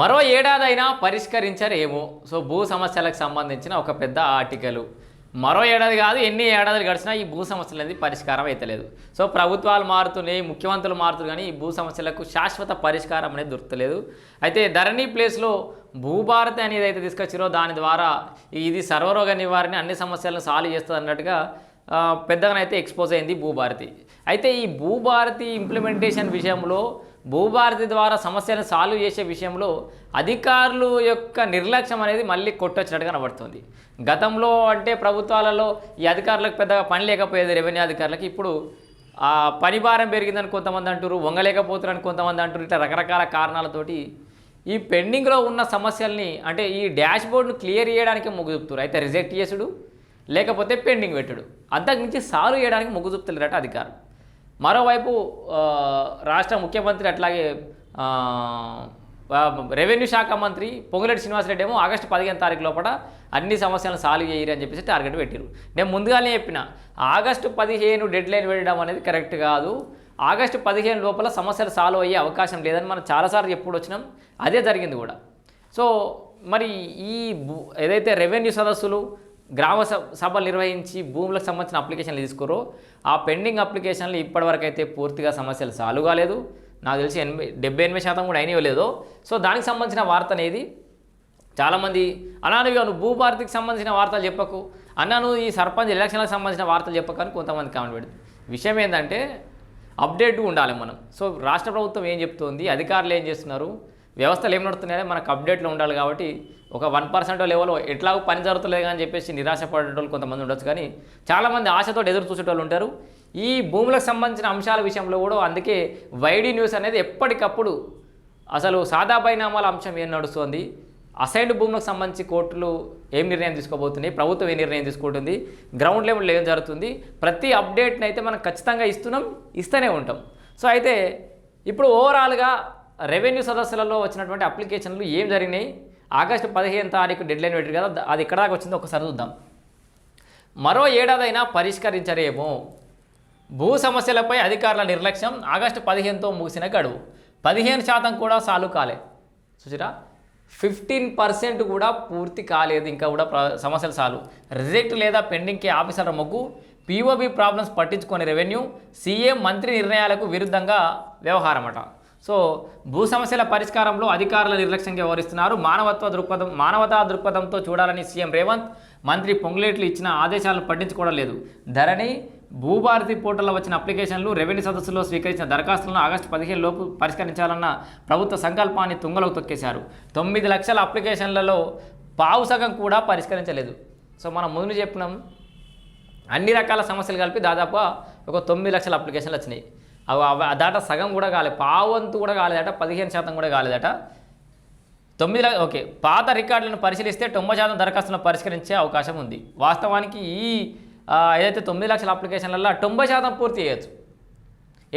మరో ఏడాదైనా పరిష్కరించరేమో. సో భూ సమస్యలకు సంబంధించిన ఒక పెద్ద ఆర్టికల్. మరో ఏడాది కాదు, ఎన్ని ఏడాదులు గడిచినా ఈ భూ సమస్యలు అనేది పరిష్కారం అవుతలేదు. సో ప్రభుత్వాలు మారుతున్నాయి, ముఖ్యమంత్రులు మారుతున్నారు, కానీ ఈ భూ సమస్యలకు శాశ్వత పరిష్కారం అనేది దొరకలేదు. అయితే ధరణి ప్లేస్లో భూభారతి అనేది అయితే తీసుకొచ్చారో దాని ద్వారా ఇది సర్వరోగ నివారణ అన్ని సమస్యలను సాల్వ్ చేస్తుంది అన్నట్టుగా పెద్దగానైతే ఎక్స్పోజ్ అయింది భూభారతి. అయితే ఈ భూభారతి ఇంప్లిమెంటేషన్ విషయంలో, భూభారతి ద్వారా సమస్యలను సాల్వ్ చేసే విషయంలో అధికారులు యొక్క నిర్లక్ష్యం అనేది మళ్ళీ కొట్టొచ్చినట్టుగా కనబడుతుంది. గతంలో అంటే ప్రభుత్వాలలో ఈ అధికారులకు పెద్దగా పని లేకపోయేది, రెవెన్యూ అధికారులకు. ఇప్పుడు పని భారం పెరిగిందని కొంతమంది అంటారు, వంగలేకపోతున్నారని కొంతమంది అంటారు. ఇట్లా రకరకాల కారణాలతోటి ఈ పెండింగ్లో ఉన్న సమస్యల్ని అంటే ఈ డాష్ బోర్డును క్లియర్ చేయడానికి మొగ్గు చూపుతారు. అయితే రిజెక్ట్ చేసుడు లేకపోతే పెండింగ్ పెట్టుడు, అంతకుమించి సాల్వ్ చేయడానికి మొగ్గు చూపుతున్నారట అధికారులు. మరోవైపు రాష్ట్ర ముఖ్యమంత్రి అట్లాగే రెవెన్యూ శాఖ మంత్రి పొంగులేటి శ్రీనివాసరెడ్డి ఏమో ఆగస్టు 15 తారీఖు లోపల అన్ని సమస్యలను సాల్వ్ చేయరు అని చెప్పేసి టార్గెట్ పెట్టారు. నేను ముందుగానే చెప్పిన ఆగస్టు 15 డెడ్ లైన్ పెట్టడం అనేది కరెక్ట్ కాదు. ఆగస్టు 15 లోపల సమస్యలు సాల్వ్ అయ్యే అవకాశం లేదని మనం చాలాసార్లు ఎప్పుడు వచ్చినాం, అదే జరిగింది కూడా. సో మరి ఈ ఏదైతే రెవెన్యూ సదస్సులు గ్రామ సభలు నిర్వహించి భూములకు సంబంధించిన అప్లికేషన్లు తీసుకోరో ఆ పెండింగ్ అప్లికేషన్లు ఇప్పటివరకు అయితే పూర్తిగా సమస్యలు సాల్వ్ కాలేదు. నాకు తెలిసి 78% కూడా అయినవి లేదో. సో దానికి సంబంధించిన వార్త అనేది చాలామంది అన్నాను భూభారతికి సంబంధించిన వార్తలు చెప్పకు, అన్నాను ఈ సర్పంచ్ ఎలక్షన్లకు సంబంధించిన వార్తలు చెప్పకు అని కొంతమంది కామెంట్ పెడుతుంది. విషయం ఏంటంటే అప్డేట్గా ఉండాలి మనం. సో రాష్ట్ర ప్రభుత్వం ఏం చెప్తోంది, అధికారులు ఏం చేస్తున్నారు, వ్యవస్థలు ఏం నడుస్తున్నాయో మనకు అప్డేట్లో ఉండాలి. కాబట్టి ఒక 1% లెవెల్లో ఎట్లాగో పని జరుగుతలేదు అని చెప్పేసి నిరాశపడేటోళ్ళు కొంతమంది ఉండొచ్చు, కానీ చాలామంది ఆశతో ఎదురు చూసేటోళ్ళు ఉంటారు. ఈ భూములకు సంబంధించిన అంశాల విషయంలో కూడా అందుకే వైడీ న్యూస్ అనేది ఎప్పటికప్పుడు అసలు సాదా పరిణామాల అంశం ఏం నడుస్తుంది, అసైన్డ్ భూములకు సంబంధించి కోర్టులు ఏం నిర్ణయం తీసుకోబోతున్నాయి, ప్రభుత్వం ఏ నిర్ణయం తీసుకుంటుంది, గ్రౌండ్ లెవెల్లో ఏం జరుగుతుంది, ప్రతి అప్డేట్ని అయితే మనం ఖచ్చితంగా ఇస్తూనే ఉంటాం. సో అయితే ఇప్పుడు ఓవరాల్గా రెవెన్యూ సదస్సులలో వచ్చినటువంటి అప్లికేషన్లు ఏం జరిగినాయి, ఆగస్టు 15 తారీఖు డెడ్ లైన్ పెట్టారు కదా, అది ఎక్కడ దాకా వచ్చిందో ఒకసారి చూద్దాం. మరో ఏడాదైనా పరిష్కరించరేమో, భూ సమస్యలపై అధికారుల నిర్లక్ష్యం, ఆగస్టు 15తో ముగిసిన గడువు, 15% కూడా సాల్వ్ కాలే. చూసిరా, 15% కూడా పూర్తి కాలేదు, ఇంకా కూడా సమస్యలు సాల్వ్. రిజెక్ట్ లేదా పెండింగ్కి ఆఫీసర్ల మొగ్గు, పీఓబీ ప్రాబ్లమ్స్ పట్టించుకొని రెవెన్యూ, సీఎం మంత్రి నిర్ణయాలకు విరుద్ధంగా వ్యవహారం అట. సో భూ సమస్యల పరిష్కారంలో అధికారుల నిర్లక్ష్యంగా వ్యవహరిస్తున్నారు. మానవతా దృక్పథంతో చూడాలని సీఎం రేవంత్, మంత్రి పొంగులేట్లు ఇచ్చిన ఆదేశాలను పట్టించుకోవడం లేదు. ధరణి, భూభారతి పోర్టల్లో వచ్చిన అప్లికేషన్లు, రెవెన్యూ సదస్సులో స్వీకరించిన దరఖాస్తులను ఆగస్టు 15 లోపు పరిష్కరించాలన్న ప్రభుత్వ సంకల్పాన్ని తుంగలోకి తొక్కేశారు. 9 లక్షల అప్లికేషన్లలో పావు సగం కూడా పరిష్కరించలేదు. సో మనం ముందు చెప్పినాం, అన్ని రకాల సమస్యలు కలిపి దాదాపుగా ఒక 9 లక్షల అప్లికేషన్లు వచ్చినాయి. దాట సగం కూడా కాలేదు, పావంతు కూడా కాలేదట, 15% కూడా కాలేదట. 9 ఓకే, పాత రికార్డులను పరిశీలిస్తే 90% దరఖాస్తులను పరిష్కరించే అవకాశం ఉంది. వాస్తవానికి ఈ ఏదైతే 9 లక్షల అప్లికేషన్లలో 90% పూర్తి చేయొచ్చు.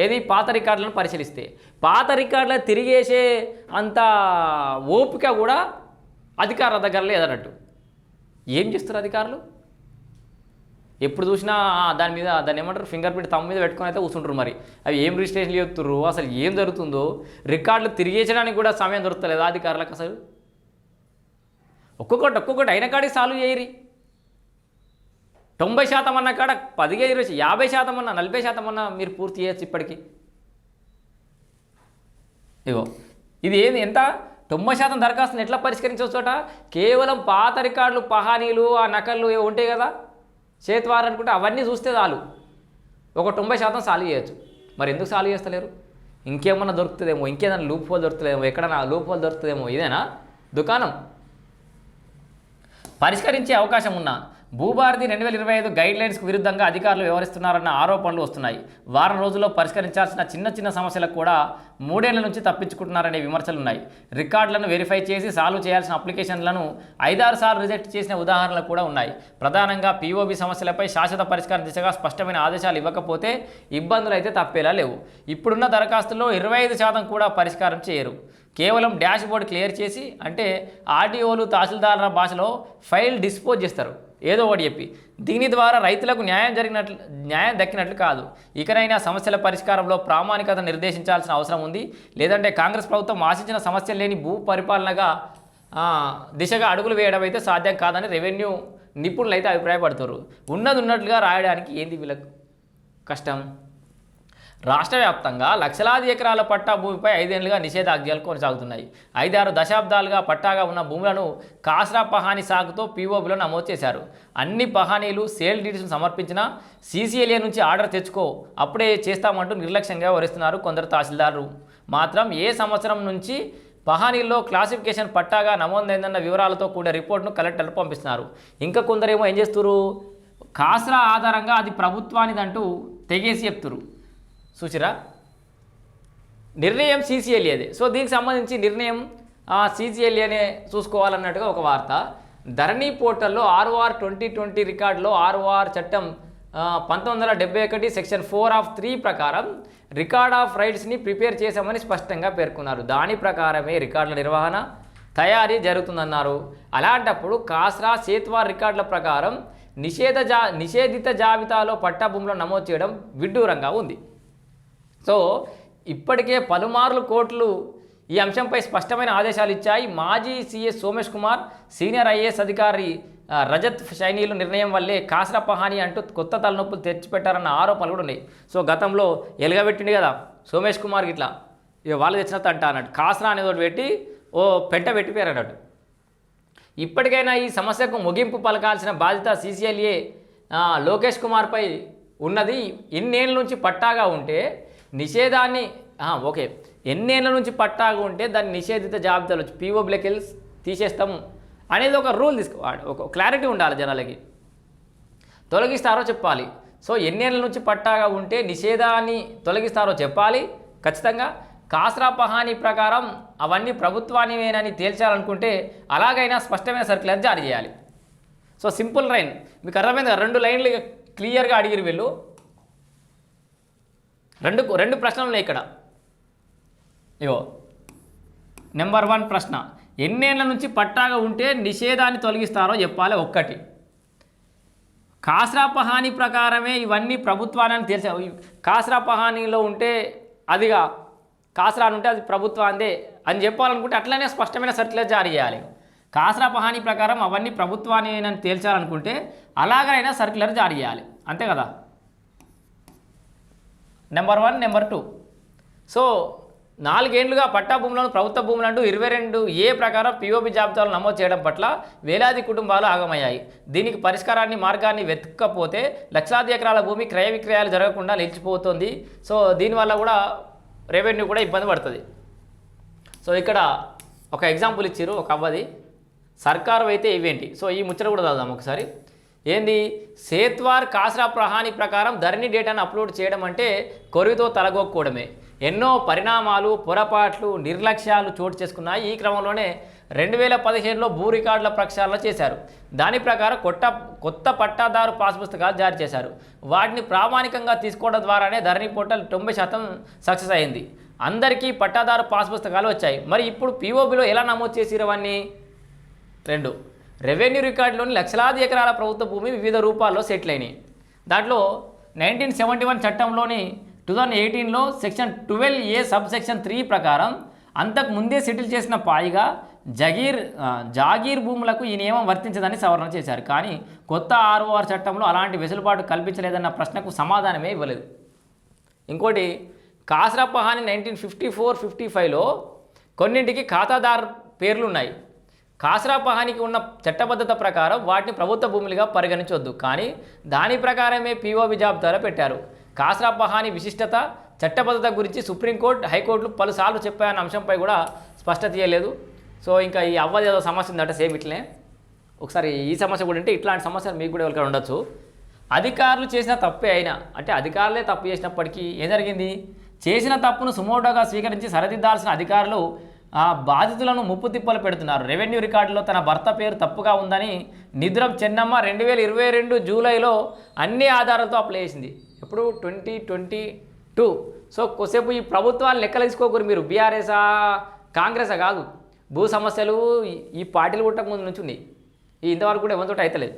ఏది పాత రికార్డులను పరిశీలిస్తే, పాత రికార్డులను తిరిగేసే అంత ఓపిక కూడా అధికారుల దగ్గర లేదన్నట్టు. ఏం చేస్తారు అధికారులు? ఎప్పుడు చూసినా దాన్ని ఏమంటారు, ఫింగర్ ప్రింట్ తమ మీద పెట్టుకొని అయితే కూర్చుంటారు. మరి అవి ఏం రిజిస్ట్రేషన్ చేస్తున్నారు, అసలు ఏం జరుగుతుందో, రికార్డులు తిరిగేయడానికి కూడా సమయం దొరుకుతలేదు అధికారులకు. అసలు ఒక్కొక్కటి అయిన కాడికి సాల్వ్ చేయరి. 90% అన్న కాడ 10, 20, 50% అన్నా 40% అన్నా మీరు పూర్తి చేయొచ్చు ఇప్పటికీ. ఇగో ఇది ఏంది, ఎంత 90% దరఖాస్తుని ఎట్లా పరిష్కరించవచ్చట? కేవలం పాత రికార్డులు, పహానీలు, ఆ నకళ్ళు ఉంటాయి కదా, చేతివారు అనుకుంటే అవన్నీ చూస్తే చాలు, ఒక 90% సాల్వ్ చేయొచ్చు. మరి ఎందుకు సాల్వ్ చేస్తలేరు? ఇంకేమన్నా దొరుకుతుందేమో, ఇంకేదైనా లూప్ హోల్ దొరుకుతుందేమో, ఎక్కడన్నా లూప్ హోల్ దొరుకుతుందేమో, ఇదేనా దుకాణం? పరిష్కరించే అవకాశం ఉన్నా భూభారతి 2025 గైడ్లైన్స్కు విరుద్ధంగా అధికారులు వ్యవహరిస్తున్నారన్న ఆరోపణలు వస్తున్నాయి. వారం రోజుల్లో పరిష్కరించాల్సిన చిన్న సమస్యలకు కూడా 3 ఏళ్ల నుంచి తప్పించుకుంటున్నారనే విమర్శలు ఉన్నాయి. రికార్డులను వెరిఫై చేసి సాల్వ్ చేయాల్సిన అప్లికేషన్లను 5-6 సార్లు రిజెక్ట్ చేసిన ఉదాహరణలు కూడా ఉన్నాయి. ప్రధానంగా పీఓబీ సమస్యలపై శాశ్వత పరిష్కారం దిశగా స్పష్టమైన ఆదేశాలు ఇవ్వకపోతే ఇబ్బందులు అయితే తప్పేలా లేవు. ఇప్పుడున్న దరఖాస్తుల్లో 25% కూడా పరిష్కారం చేయరు. కేవలం డాష్ బోర్డు క్లియర్ చేసి, అంటే ఆర్డీఓలు తహసీల్దార్ల భాషలో ఫైల్ డిస్పోజ్ చేస్తారు, ఏదో ఒకటి చెప్పి. దీని ద్వారా రైతులకు న్యాయం దక్కినట్లు కాదు. ఇకనైనా సమస్యల పరిష్కారంలో ప్రామాణికత నిర్దేశించాల్సిన అవసరం ఉంది. లేదంటే కాంగ్రెస్ ప్రభుత్వం ఆశించిన సమస్యలు లేని భూ పరిపాలనగా దిశగా అడుగులు వేయడం అయితే సాధ్యం కాదని రెవెన్యూ నిపుణులు అయితే అభిప్రాయపడుతారు. ఉన్నది ఉన్నట్లుగా రాయడానికి ఏంది వీళ్ళకు కష్టం? రాష్ట్ర వ్యాప్తంగా లక్షలాది ఎకరాల పట్టా భూమిపై 5 ఏళ్లుగా నిషేధాజ్ఞలు కొనసాగుతున్నాయి. 5-6 దశాబ్దాలుగా పట్టాగా ఉన్న భూములను కాస్రా పహానీ సాగుతో పీఓబీలో నమోదు చేశారు. అన్ని పహానీలు సేల్ డీడ్స్ను సమర్పించినా సీసీఎల్ఏ నుంచి ఆర్డర్ తెచ్చుకో అప్పుడే చేస్తామంటూ నిర్లక్ష్యంగా వ్యవహరిస్తున్నారు. కొందరు తహసీల్దారులు మాత్రం ఏ సంవత్సరం నుంచి పహానీల్లో క్లాసిఫికేషన్ పట్టాగా నమోదైందన్న వివరాలతో కూడిన రిపోర్ట్ను కలెక్టర్లు పంపిస్తున్నారు. ఇంకా కొందరేమో ఏం చేస్తున్నారు, కాస్రా ఆధారంగా అది ప్రభుత్వానిదంటూ తెగేసి చెప్తున్నారు. చూసిరా, నిర్ణయం సీసీఎల్ఏదే. సో దీనికి సంబంధించి నిర్ణయం సీసీఎల్ఏనే చూసుకోవాలన్నట్టుగా ఒక వార్త. ధరణి పోర్టల్లో ఆర్ఓఆర్ 2020 రికార్డులో ఆర్ఓఆర్ చట్టం 1971 సెక్షన్ 4(3) ప్రకారం రికార్డ్ ఆఫ్ రైట్స్ని ప్రిపేర్ చేశామని స్పష్టంగా పేర్కొన్నారు. దాని ప్రకారమే రికార్డుల నిర్వహణ తయారీ జరుగుతుందన్నారు. అలాంటప్పుడు కాస్రా సేత్వార్ రికార్డుల ప్రకారం నిషేధిత జాబితాలో పట్టా భూములను నమోదు చేయడం విడ్డూరంగా ఉంది. సో ఇప్పటికే పలుమార్లు కోర్టులు ఈ అంశంపై స్పష్టమైన ఆదేశాలు ఇచ్చాయి. మాజీ CS Somesh Kumar, senior IAS అధికారి రజత్ షైనీలు నిర్ణయం వల్లే కాస్రా పహానీ అంటూ కొత్త తలనొప్పులు తెచ్చిపెట్టారన్న ఆరోపణలు కూడా ఉన్నాయి. సో గతంలో ఎలుగబెట్టింది కదా సోమేష్ కుమార్ ఇట్లా ఇక వాళ్ళు తెచ్చినట్టు అంట అన్నట్టు కాస్రా అనేది ఒకటి పెట్టి పెంట పెట్టిపోయారు అన్నట్టు. ఇప్పటికైనా ఈ సమస్యకు ముగింపు పలకాల్సిన బాధ్యత సీసీఎల్ఏ లోకేష్ కుమార్పై ఉన్నది. ఎన్నేళ్ళ నుంచి పట్టాగా ఉంటే నిషేధాన్ని ఓకే ఎన్నేళ్ళ నుంచి పట్టాగా ఉంటే దాన్ని నిషేధిత జాబితాలు వచ్చి పీఓబీలోకి వెళ్ళి తీసేస్తాము అనేది ఒక రూల్ తీసుకోవాలి. ఒక క్లారిటీ ఉండాలి జనాలకి. తొలగిస్తారో చెప్పాలి. సో ఎన్నేళ్ళ నుంచి పట్టాగా ఉంటే నిషేధాన్ని తొలగిస్తారో చెప్పాలి ఖచ్చితంగా. కాస్రా పహానీ ప్రకారం అవన్నీ ప్రభుత్వానివేనని తేల్చాలనుకుంటే అలాగైనా స్పష్టమైన సర్క్యులర్ జారీ చేయాలి. సో సింపుల్ లైన్ మీకు అర్థమైంది కదా. 2 లైన్లు క్లియర్గా అడిగిరు వీళ్ళు. రెండు ప్రశ్నలు ఉన్నాయి ఇక్కడ. ఇగో నెంబర్ 1 ప్రశ్న, ఎన్నేళ్ల నుంచి పట్టాగా ఉంటే నిషేధాన్ని తొలగిస్తారో చెప్పాలి. 1 కాస్రా పహానీ ప్రకారమే ఇవన్నీ ప్రభుత్వాన్ని తెలిసా. కాస్రా పహానీలో ఉంటే అదిగా కాస్రా ఉంటే అది ప్రభుత్వాందే అని చెప్పాలనుకుంటే అట్లనే స్పష్టమైన సర్క్యులర్ జారీ చేయాలి. కాస్రా పహానీ ప్రకారం అవన్నీ ప్రభుత్వాన్ని తేల్చాలనుకుంటే అలాగైనా సర్క్యులర్ జారీ చేయాలి. అంతే కదా. నెంబర్ 1. నెంబర్ 2, సో 4 ఏళ్లుగా పట్టా భూములను ప్రభుత్వ భూములంటూ 22(a) ప్రకారం పీఓబీ జాబితాలు నమోదు చేయడం పట్ల వేలాది కుటుంబాలు ఆగమయ్యాయి. దీనికి మార్గాన్ని వెతకపోతే లక్షలాది ఎకరాల భూమి క్రయ విక్రయాలు జరగకుండా నిలిచిపోతుంది. సో దీనివల్ల కూడా రెవెన్యూ కూడా ఇబ్బంది పడుతుంది. సో ఇక్కడ ఒక ఎగ్జాంపుల్ ఇచ్చారు ఒక అవ్వది. సర్కారు అయితే ఇవేంటి. సో ఈ ముచ్చట కూడా చదువుదాం ఒకసారి. ఏంది, సేత్వార్ కాస్రా పహానీ ప్రకారం ధరణి డేటాను అప్లోడ్ చేయడం అంటే కొరివితో తలగొక్కోవడమే. ఎన్నో పరిణామాలు, పొరపాట్లు, నిర్లక్ష్యాలు చోటు చేసుకున్నాయి. ఈ క్రమంలోనే 2015లో భూ రికార్డుల ప్రక్షాళన చేశారు. దాని ప్రకారం కొత్త పట్టాదారు పాస్ పుస్తకాలు జారీ చేశారు. వాటిని ప్రామాణికంగా తీసుకోవడం ద్వారానే ధరణి పోర్టల్ 90% సక్సెస్ అయింది. అందరికీ పట్టాదారు పాస్ పుస్తకాలు వచ్చాయి. మరి ఇప్పుడు పీఓబీలో ఎలా నమోదు చేసిరు అవన్నీ? 2, రెవెన్యూ రికార్డులోని లక్షలాది ఎకరాల ప్రభుత్వ భూమి వివిధ రూపాల్లో సెటిల్ అయినాయి. దాంట్లో 1971 చట్టంలోని 2018లో సెక్షన్ 12(a) సబ్సెక్షన్ 3 ప్రకారం అంతకు ముందే సెటిల్ చేసిన పాయిగా జాగీర్ భూములకు ఈ నియమం వర్తించదని సవరణ చేశారు. కానీ కొత్త ఆర్ఓఆర్ చట్టంలో అలాంటి వెసులుబాటు కల్పించలేదన్న ప్రశ్నకు సమాధానమే ఇవ్వలేదు. ఇంకోటి, కాస్రా పహానీ 1954-55లో కొన్నింటికి ఖాతాదారు పేర్లున్నాయి. కాస్రా పహానీకి ఉన్న చట్టబద్ధత ప్రకారం వాటిని ప్రభుత్వ భూములుగా పరిగణించవద్దు. కానీ దాని ప్రకారమే పీఓబీ జాబితాలో పెట్టారు. కాస్రా పహానీ విశిష్టత, చట్టబద్ధత గురించి సుప్రీంకోర్టు, హైకోర్టులు పలుసార్లు చెప్పాయన్న అంశంపై కూడా స్పష్టత చేయలేదు. సో ఇంకా ఈ అవ్వది ఏదో సమస్య ఉందట సేమ్ ఇట్లనే. ఒకసారి ఈ సమస్య కూడా ఉంటే ఇట్లాంటి సమస్యలు మీకు కూడా ఎవరికైనా ఉండొచ్చు. అధికారులు చేసిన తప్పే అయినా, అంటే అధికారులే తప్పు చేసినప్పటికీ ఏం జరిగింది, చేసిన తప్పును సుమోటోగా స్వీకరించి సరిదిద్దాల్సిన అధికారులు బాధితులను ముప్పు తిప్పలు పెడుతున్నారు. రెవెన్యూ రికార్డులో తన భర్త పేరు తప్పుగా ఉందని నిద్రం చెన్నమ్మ 2022 జూలైలో అన్ని ఆధారాలతో అప్లై చేసింది. ఎప్పుడు 2022. సో కొద్దిసేపు ఈ ప్రభుత్వాలు లెక్కలు తీసుకోకూరు మీరు. బీఆర్ఎస్ఆ కాంగ్రెసా కాదు. భూ సమస్యలు ఈ పార్టీలు పుట్టక ముందు నుంచి ఉన్నాయి. ఇంతవరకు కూడా ఎవరితో అయితలేదు.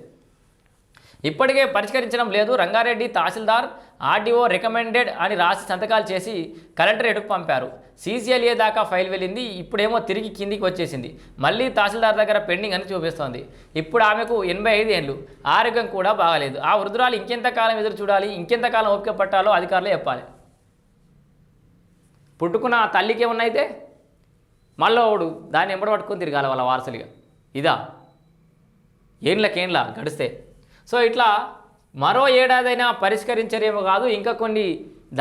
ఇప్పటికే పరిష్కరించడం లేదు. రంగారెడ్డి తహసీల్దార్ ఆర్డీఓ రికమెండెడ్ అని రాసి సంతకాలు చేసి కలెక్టరేట్కు పంపారు. సీసీఎల్ఏ దాకా ఫైల్ వెళ్ళింది. ఇప్పుడేమో తిరిగి కిందికి వచ్చేసింది. మళ్ళీ తహసీల్దార్ దగ్గర పెండింగ్ అని చూపిస్తోంది. ఇప్పుడు ఆమెకు 85 ఏళ్ళు, ఆరోగ్యం కూడా బాగాలేదు. ఆ వృద్ధురాలు ఇంకెంతకాలం ఎదురు చూడాలి, ఇంకెంతకాలం ఓపిక పట్టాలో అధికారులే చెప్పాలి. పుట్టుకున్న తల్లికి ఏమన్నైతే మళ్ళీ వాడు దాన్ని ఎంబడి పట్టుకొని తిరగాలి వాళ్ళ వారసులుగా. ఇదా ఏండ్లకేండ్ల గడిస్తే. సో ఇట్లా మరో ఏడాదైనా పరిష్కరించరేమో కాదు, ఇంకా కొన్ని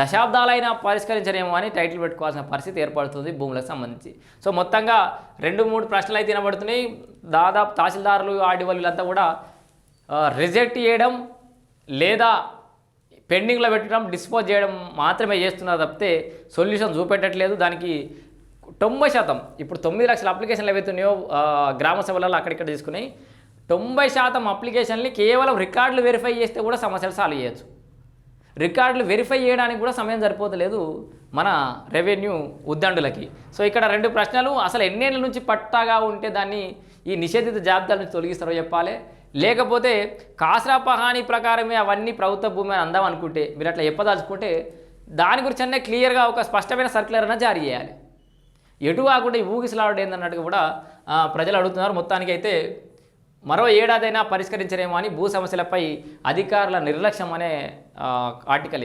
దశాబ్దాలైనా పరిష్కరించరేమో అని టైటిల్ పెట్టుకోవాల్సిన పరిస్థితి ఏర్పడుతుంది భూములకు సంబంధించి. సో మొత్తంగా 2-3 ప్రశ్నలు అయితే వినబడుతున్నాయి. దాదాపు తహసీల్దారులు ఆర్డీఓలు వీళ్ళంతా కూడా రిజెక్ట్ చేయడం లేదా పెండింగ్లో పెట్టడం, డిస్పోజ్ చేయడం మాత్రమే చేస్తున్నారు తప్పితే సొల్యూషన్ చూపెట్టట్లేదు. దానికి 90%, ఇప్పుడు 9 లక్షల అప్లికేషన్లు ఏవైతున్నాయో గ్రామ సభలలో అక్కడిక్కడ తీసుకున్నాయి, 90% అప్లికేషన్లు కేవలం రికార్డులు వెరిఫై చేస్తే కూడా సమస్యలు సాల్వ్ చేయొచ్చు. రికార్డులు వెరిఫై చేయడానికి కూడా సమయం సరిపోతలేదు మన రెవెన్యూ ఉద్దండులకి. సో ఇక్కడ 2 ప్రశ్నలు, అసలు ఎన్నేళ్ళ నుంచి పట్టాగా ఉంటే దాన్ని ఈ నిషేధిత జాబితాల నుంచి తొలగిస్తారో చెప్పాలి, లేకపోతే కాసరా పహానీ ప్రకారమే అవన్నీ ప్రభుత్వ భూమి అని అందాం అనుకుంటే, మీరు అట్లా చెప్పదలుచుకుంటే దాని గురించి అన్నీ క్లియర్గా ఒక స్పష్టమైన సర్క్యులర్ అన్న జారీ చేయాలి. ఎటు కాకుండా ఈ ఊగిసలాడు ఏందన్నట్టుగా కూడా ప్రజలు అడుగుతున్నారు. మొత్తానికి అయితే మరో ఏడాదైనా పరిష్కరించరేమో అని భూ సమస్యలపై అధికారుల నిర్లక్ష్యం అనే ఆర్టికల్ ఇది.